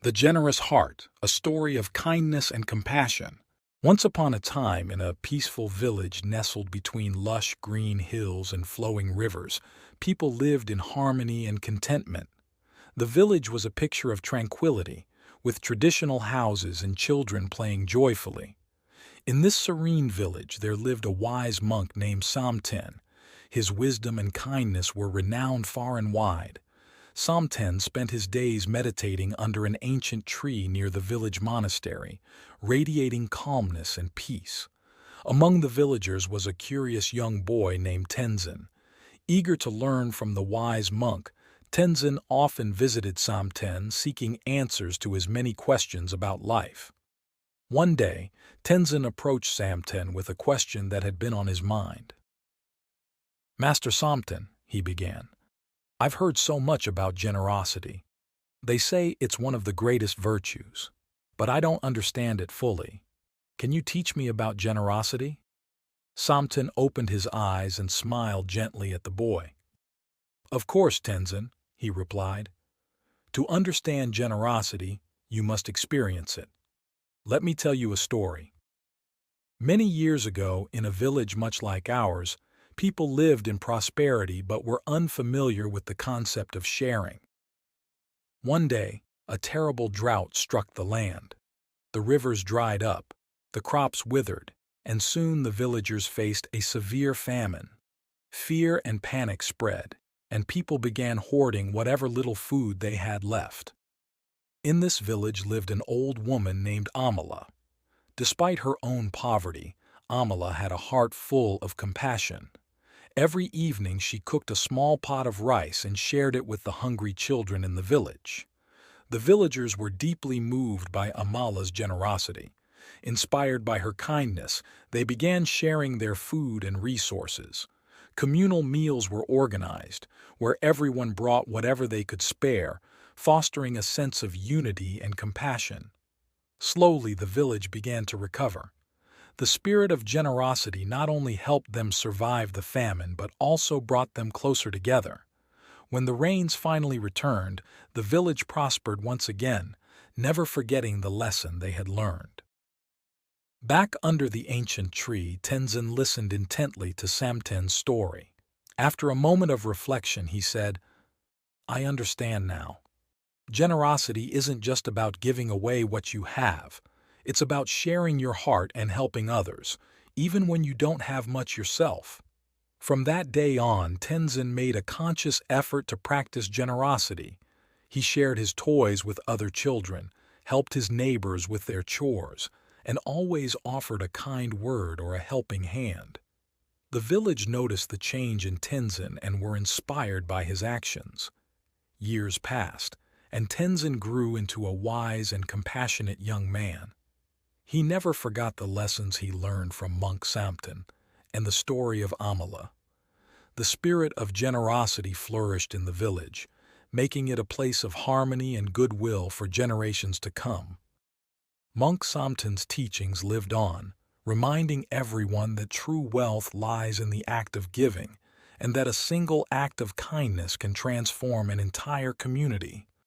The Generous Heart, a story of kindness and compassion. Once upon a time, in a peaceful village nestled between lush green hills and flowing rivers, people lived in harmony and contentment. The village was a picture of tranquility, with traditional houses and children playing joyfully. In this serene village there lived a wise monk named Samten. His wisdom and kindness were renowned far and wide. Samten spent his days meditating under an ancient tree near the village monastery, radiating calmness and peace. Among the villagers was a curious young boy named Tenzin. Eager to learn from the wise monk, Tenzin often visited Samten, seeking answers to his many questions about life. One day, Tenzin approached Samten with a question that had been on his mind. "Master Samten," he began, "I've heard so much about generosity. They say it's one of the greatest virtues, but I don't understand it fully. Can you teach me about generosity?" Samten opened his eyes and smiled gently at the boy. "Of course, Tenzin," he replied. "To understand generosity, you must experience it. Let me tell you a story. Many years ago, in a village much like ours, people lived in prosperity but were unfamiliar with the concept of sharing. One day, a terrible drought struck the land. The rivers dried up, the crops withered, and soon the villagers faced a severe famine. Fear and panic spread, and people began hoarding whatever little food they had left. In this village lived an old woman named Amala. Despite her own poverty, Amala had a heart full of compassion. Every evening she cooked a small pot of rice and shared it with the hungry children in the village. The villagers were deeply moved by Amala's generosity. Inspired by her kindness, they began sharing their food and resources. Communal meals were organized, where everyone brought whatever they could spare, fostering a sense of unity and compassion. Slowly the village began to recover. The spirit of generosity not only helped them survive the famine but also brought them closer together. When the rains finally returned, the village prospered once again, never forgetting the lesson they had learned. Back under the ancient tree, Tenzin listened intently to Samten's story. After a moment of reflection, he said, "I understand now. Generosity isn't just about giving away what you have. It's about sharing your heart and helping others, even when you don't have much yourself." From that day on, Tenzin made a conscious effort to practice generosity. He shared his toys with other children, helped his neighbors with their chores, and always offered a kind word or a helping hand. The village noticed the change in Tenzin and were inspired by his actions. Years passed, and Tenzin grew into a wise and compassionate young man. He never forgot the lessons he learned from Monk Samten and the story of Amala. The spirit of generosity flourished in the village, making it a place of harmony and goodwill for generations to come. Monk Samten's teachings lived on, reminding everyone that true wealth lies in the act of giving, and that a single act of kindness can transform an entire community.